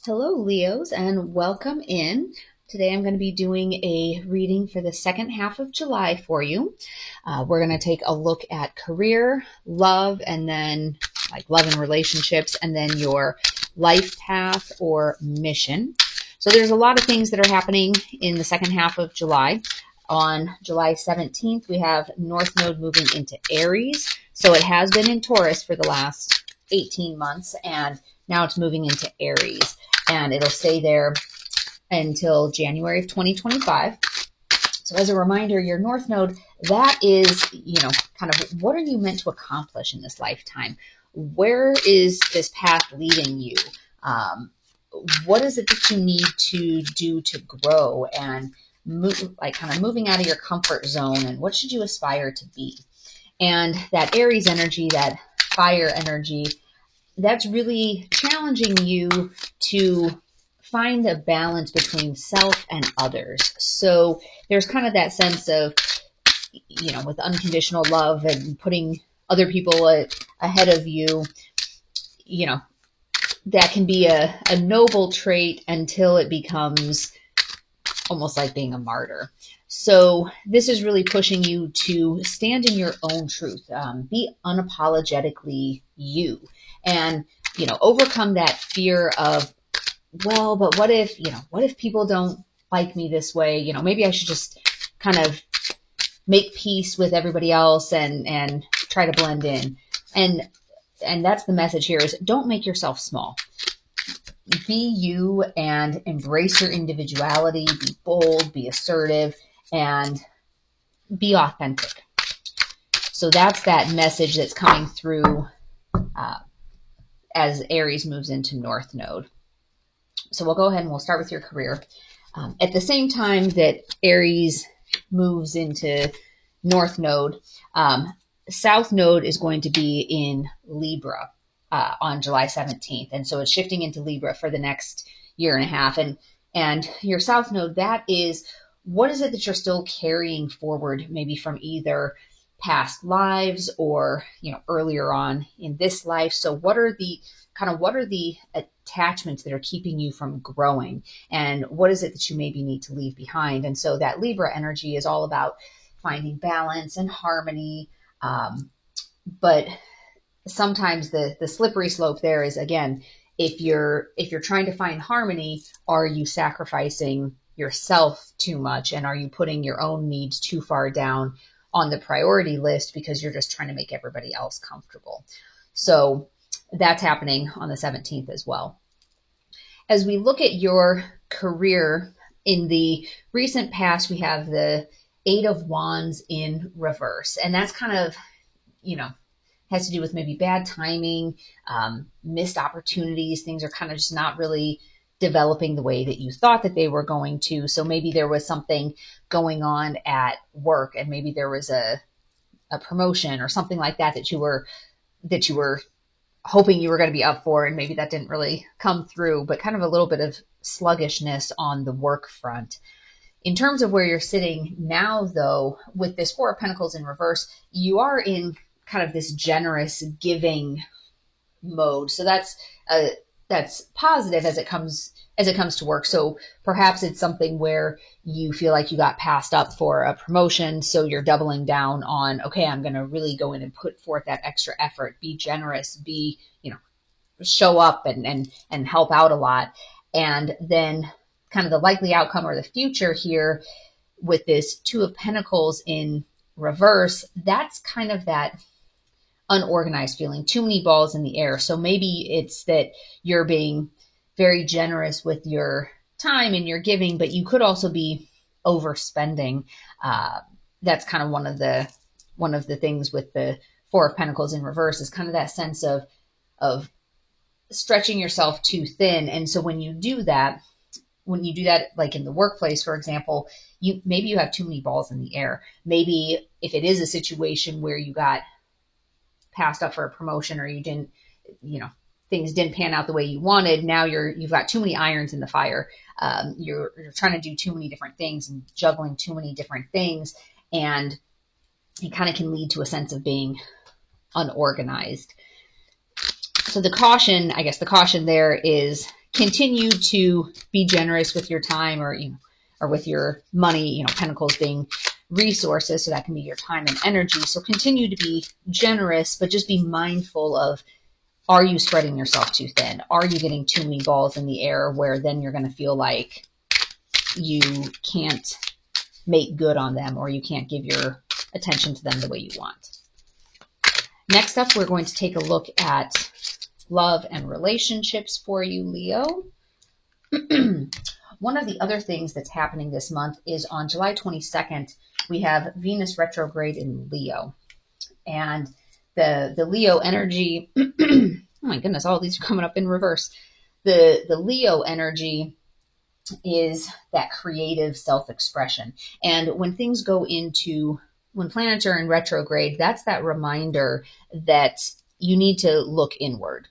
Hello, Leos, and welcome in. Today I'm going to be doing a reading for the second half of July for you. We're going to take a look at career, love, and then love and relationships, and then your life path or mission. So there's a lot of things that are happening in the second half of July. On July 17th, we have North Node moving into Aries. So it has been in Taurus for the last 18 months, and now it's moving into Aries. And it'll stay there until January of 2025. So as a reminder, your North Node, that is, kind of what are you meant to accomplish in this lifetime? Where is this path leading you? What is it that you need to do to grow and move, kind of moving out of your comfort zone? And what should you aspire to be? And that Aries energy, that fire energy, that's really challenging you to find a balance between self and others. So there's kind of that sense of, with unconditional love and putting other people ahead of you, that can be a noble trait until it becomes almost like being a martyr. So this is really pushing you to stand in your own truth, be unapologetically you, and overcome that fear of, well, but what if people don't like me this way? Maybe I should just kind of make peace with everybody else and try to blend in. And that's the message here: is don't make yourself small. Be you and embrace your individuality, be bold, be assertive, and be authentic. So that's that message that's coming through as Aries moves into North Node. So we'll go ahead and we'll start with your career. At the same time that Aries moves into North Node, South Node is going to be in Libra on July 17th. And so it's shifting into Libra for the next year and a half. And your South Node, that is, what is it that you're still carrying forward, maybe from either past lives or, earlier on in this life? So what are the attachments that are keeping you from growing? And what is it that you maybe need to leave behind? And so that Libra energy is all about finding balance and harmony. But sometimes the slippery slope there is, again, if you're trying to find harmony, are you sacrificing yourself too much? And are you putting your own needs too far down on the priority list because you're just trying to make everybody else comfortable? So that's happening on the 17th as well. As we look at your career, in the recent past, we have the Eight of Wands in reverse. And that's kind of, has to do with maybe bad timing, missed opportunities. Things are kind of just not really developing the way that you thought that they were going to. So maybe there was something going on at work, and maybe there was a promotion or something like that you were hoping you were going to be up for, and maybe that didn't really come through, but kind of a little bit of sluggishness on the work front. In terms of where you're sitting now, though, with this Four of Pentacles in reverse, you are in kind of this generous giving mode. So that's positive as it comes to work. So perhaps it's something where you feel like you got passed up for a promotion, so you're doubling down on, okay, I'm going to really go in and put forth that extra effort, be generous, be, show up and help out a lot. And then kind of the likely outcome or the future here with this Two of Pentacles in reverse, that's kind of that unorganized feeling, too many balls in the air. So maybe it's that you're being very generous with your time and your giving, but you could also be overspending. That's kind of one of the things with the Four of Pentacles in reverse, is kind of that sense of stretching yourself too thin. And so when you do that, like in the workplace, for example, maybe you have too many balls in the air. Maybe if it is a situation where you got passed up for a promotion, or you didn't, things didn't pan out the way you wanted, now you've got too many irons in the fire. You're trying to do too many different things and juggling too many different things, and it kind of can lead to a sense of being unorganized. So the caution there is continue to be generous with your time, or or with your money. Pentacles being resources, so that can be your time and energy. So continue to be generous, but just be mindful of, are you spreading yourself too thin? Are you getting too many balls in the air where then you're going to feel like you can't make good on them, or you can't give your attention to them the way you want? Next up, we're going to take a look at love and relationships for you, Leo. One of the other things that's happening this month is on July 22nd, we have Venus retrograde in Leo. And the Leo energy, oh my goodness, all these are coming up in reverse. The Leo energy is that creative self-expression. And when things go into, when planets are in retrograde, that's that reminder that you need to look inward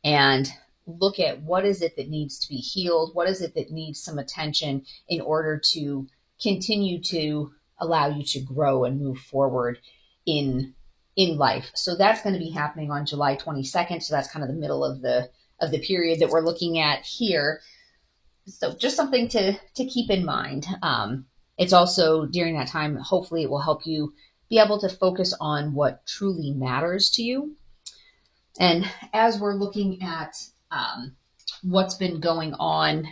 and look at what is it that needs to be healed, what is it that needs some attention in order to continue to allow you to grow and move forward in life. So that's going to be happening on July 22nd. So that's kind of the middle of the period that we're looking at here. So just something to keep in mind. It's also during that time, hopefully it will help you be able to focus on what truly matters to you. And as we're looking at what's been going on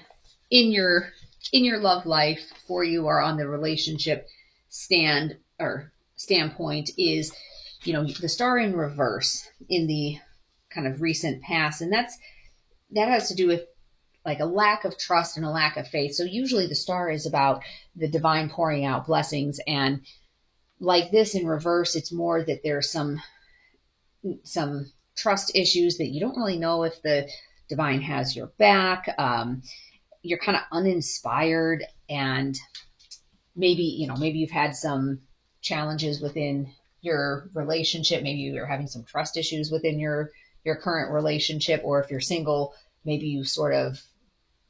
in your love life for you, or on the relationship standpoint, is the star in reverse in the kind of recent past, and that has to do with like a lack of trust and a lack of faith. So usually the star is about the divine pouring out blessings, and like this in reverse, it's more that there's some trust issues that you don't really know if the divine has your back. You're kind of uninspired, and maybe you've had some challenges within your relationship. Maybe you're having some trust issues within your current relationship, or if you're single, maybe you sort of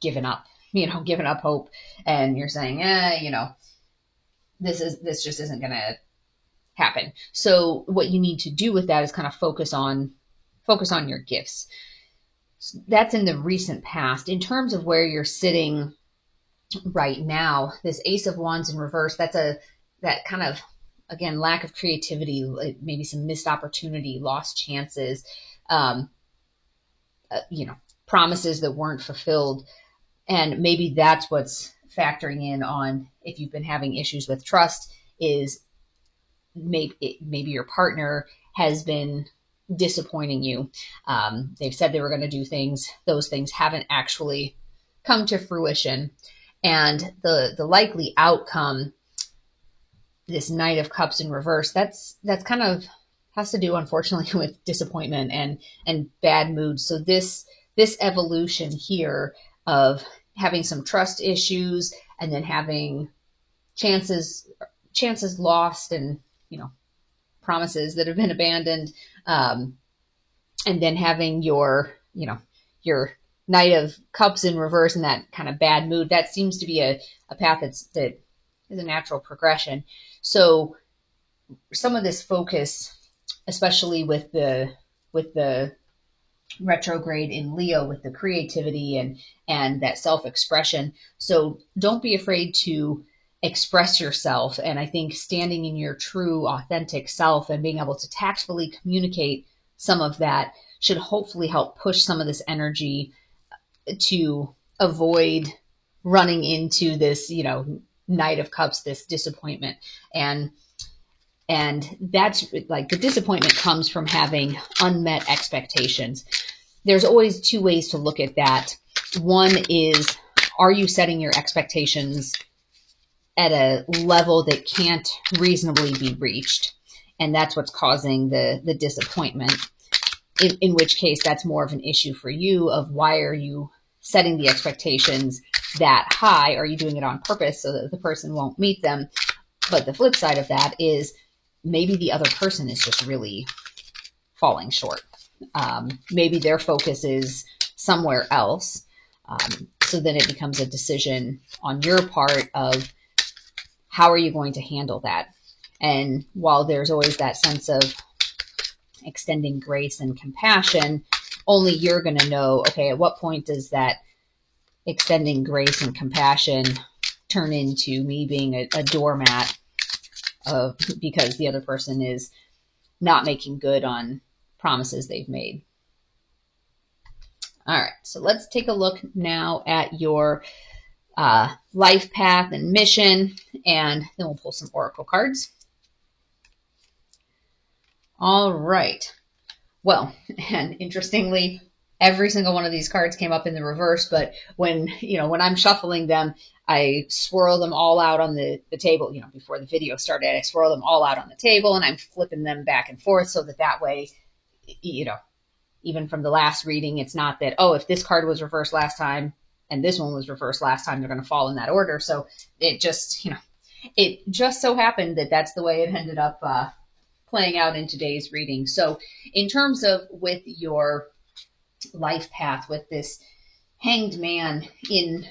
given up hope, and you're saying, this just isn't going to happen. So what you need to do with that is kind of focus on your gifts. So that's in the recent past. In terms of where you're sitting right now, this Ace of Wands in reverse, that kind of, again, lack of creativity, maybe some missed opportunity, lost chances, promises that weren't fulfilled. And maybe that's what's factoring in on if you've been having issues with trust, is maybe your partner has been disappointing you. They've said they were going to do things. Those things haven't actually come to fruition. And the likely outcome, this Knight of Cups in reverse, that's kind of has to do, unfortunately, with disappointment and bad moods. So this evolution here of having some trust issues, and then having chances lost, and promises that have been abandoned, and then having your Knight of Cups in reverse and that kind of bad mood, that seems to be a path that is a natural progression. So some of this focus, especially with the retrograde in Leo, with the creativity and that self-expression. So don't be afraid to express yourself. And I think standing in your true, authentic self and being able to tactfully communicate some of that should hopefully help push some of this energy to avoid running into this, Knight of Cups, this disappointment. And that's like, the disappointment comes from having unmet expectations. There's always two ways to look at that. One is, are you setting your expectations at a level that can't reasonably be reached? And that's what's causing the disappointment. In which case, that's more of an issue for you of, why are you setting the expectations that high? Are you doing it on purpose so that the person won't meet them? But the flip side of that is, maybe the other person is just really falling short. Maybe their focus is somewhere else. So then it becomes a decision on your part of, how are you going to handle that? And while there's always that sense of extending grace and compassion, only you're going to know, okay, at what point does that extending grace and compassion turn into me being a doormat because the other person is not making good on promises they've made. All right, so let's take a look now at your life path and mission, and then we'll pull some oracle cards. All right. Well, and interestingly, every single one of these cards came up in the reverse, but when I'm shuffling them, I swirl them all out on the table. Before the video started, I swirl them all out on the table, and I'm flipping them back and forth so that way, even from the last reading, it's not that, oh, if this card was reversed last time and this one was reversed last time, they're going to fall in that order. So it just, it just so happened that that's the way it ended up playing out in today's reading. So in terms of with your life path, with this Hanged Man in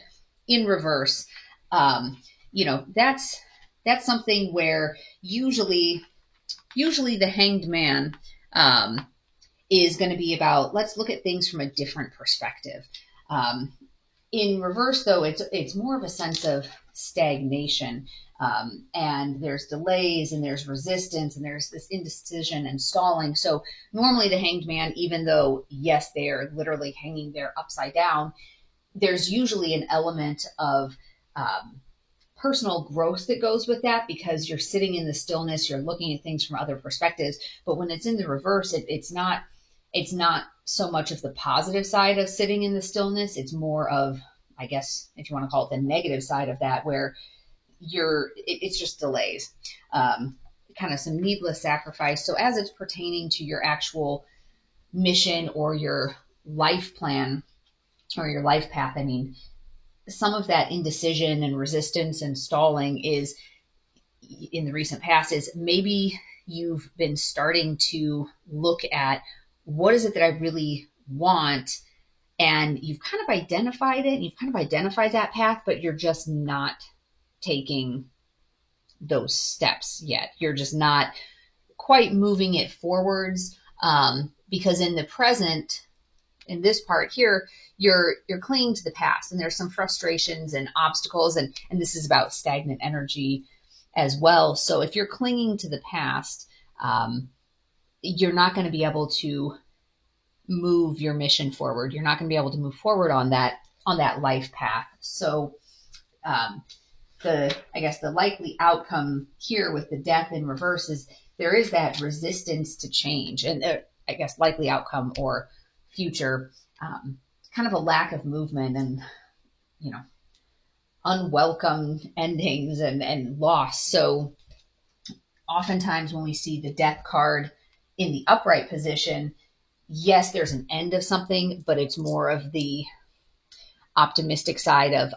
reverse, that's something where usually the Hanged Man is going to be about, let's look at things from a different perspective. In reverse, though, it's more of a sense of stagnation, and there's delays, and there's resistance, and there's this indecision and stalling. So normally the Hanged Man, even though, yes, they are literally hanging there upside down, there's usually an element of personal growth that goes with that, because you're sitting in the stillness, you're looking at things from other perspectives. But when it's in the reverse, it's not so much of the positive side of sitting in the stillness. It's more of, I guess, if you want to call it the negative side of that, where it's just delays, kind of some needless sacrifice. So as it's pertaining to your actual mission or your life plan or your life path, I mean, some of that indecision and resistance and stalling is, in the recent past, is maybe you've been starting to look at what is it that I really want, and you've kind of identified it, and you've kind of identified that path, but you're just not taking those steps yet. You're just not quite moving it forwards, because in the present, in this part here, you're clinging to the past, and there's some frustrations and obstacles, and this is about stagnant energy as well. So if you're clinging to the past, you're not going to be able to move your mission forward. You're not going to be able to move forward on that life path. So the likely outcome here with the Death in reverse is there is that resistance to change, and likely outcome or future, kind of a lack of movement, and unwelcome endings and loss. So oftentimes when we see the Death card in the upright position, yes, there's an end of something, but it's more of the optimistic side of,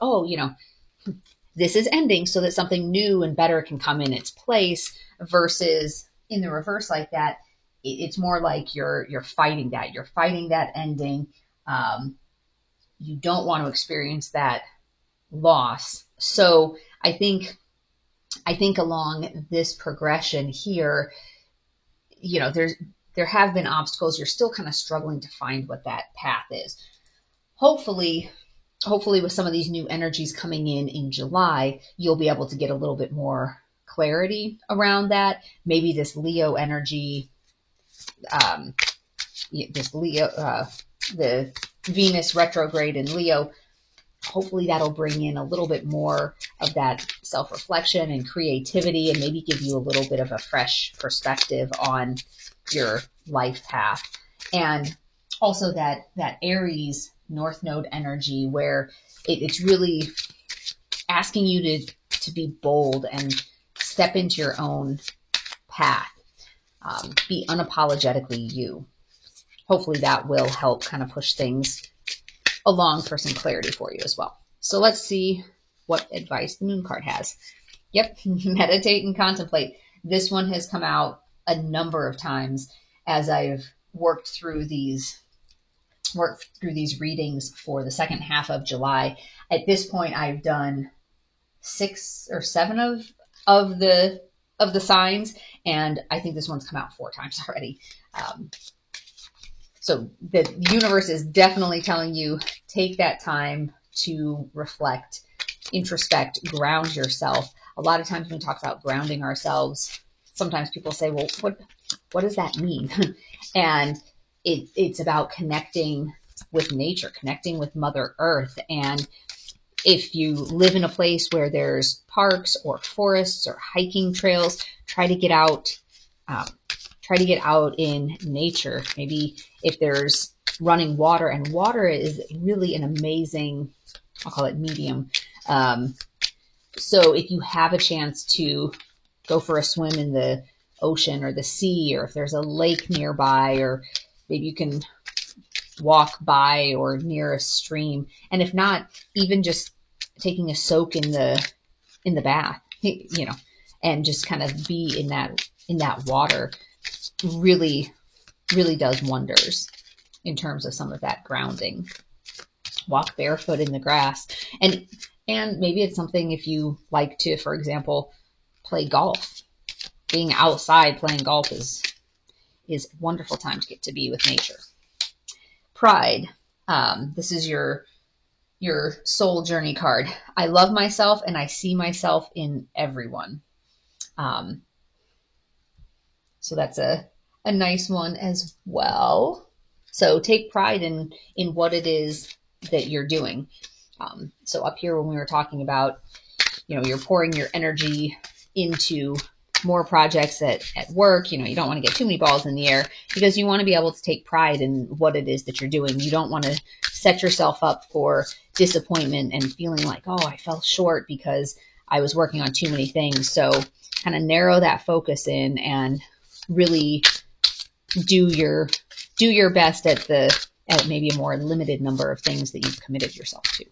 this is ending so that something new and better can come in its place, versus in the reverse like that, it's more like you're fighting that. You're fighting that ending. You don't want to experience that loss. So I think along this progression here, there have been obstacles. You're still kind of struggling to find what that path is. Hopefully with some of these new energies coming in July, you'll be able to get a little bit more clarity around that. Maybe this Leo energy, the Venus retrograde in Leo, hopefully that'll bring in a little bit more of that self-reflection and creativity, and maybe give you a little bit of a fresh perspective on your life path. And also that Aries North Node energy, where it's really asking you to be bold and step into your own path. Be unapologetically you. Hopefully that will help kind of push things along for some clarity for you as well. So let's see what advice the Moon card has. Yep, meditate and contemplate. This one has come out a number of times as I've worked through these readings for the second half of July. At this point, I've done 6 or 7 of the signs, and I think this one's come out 4 times already. So the universe is definitely telling you, take that time to reflect, introspect, ground yourself. A lot of times when we talk about grounding ourselves, sometimes people say, well, what does that mean? And it's about connecting with nature, connecting with Mother Earth. And if you live in a place where there's parks or forests or hiking trails, try to get out. Try to get out in nature. Maybe if there's running water, and water is really an amazing, I'll call it medium. So if you have a chance to go for a swim in the ocean or the sea, or if there's a lake nearby, or maybe you can walk by or near a stream. And if not, even just taking a soak in the bath, and just kind of be in that water really, really does wonders in terms of some of that grounding. Walk barefoot in the grass. And maybe it's something, if you like to, for example, play golf. Being outside playing golf is a wonderful time to get to be with nature. Pride. This is your soul journey card. I love myself and I see myself in everyone. So that's a nice one as well. So take pride in what it is that you're doing. So up here when we were talking about, you're pouring your energy into more projects at work, you don't want to get too many balls in the air, because you want to be able to take pride in what it is that you're doing. You don't want to set yourself up for disappointment and feeling like, oh, I fell short because I was working on too many things. So kind of narrow that focus in and really do your best at maybe a more limited number of things that you've committed yourself to.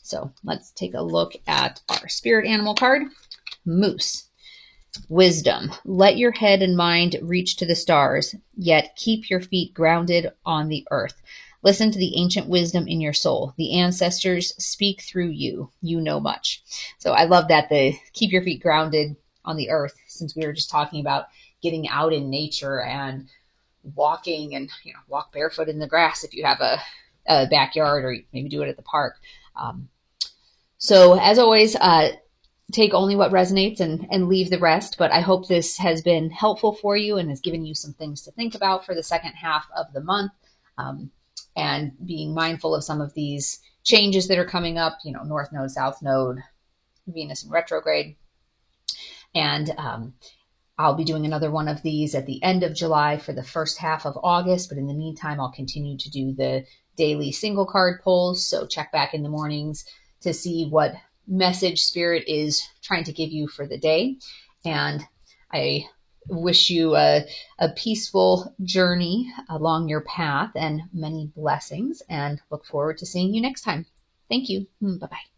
So let's take a look at our spirit animal card, Moose. Wisdom. Let your head and mind reach to the stars, yet keep your feet grounded on the earth. Listen to the ancient wisdom in your soul. The ancestors speak through you. You know much. So I love that, the keep your feet grounded on the earth, since we were just talking about getting out in nature and walking, and walk barefoot in the grass if you have a backyard, or maybe do it at the park. So as always, take only what resonates and leave the rest. But I hope this has been helpful for you and has given you some things to think about for the second half of the month, and being mindful of some of these changes that are coming up, North Node, South Node, Venus in retrograde. And I'll be doing another one of these at the end of July for the first half of August. But in the meantime, I'll continue to do the daily single card pulls. So check back in the mornings to see what message Spirit is trying to give you for the day. And I wish you a peaceful journey along your path and many blessings, and look forward to seeing you next time. Thank you. Bye-bye.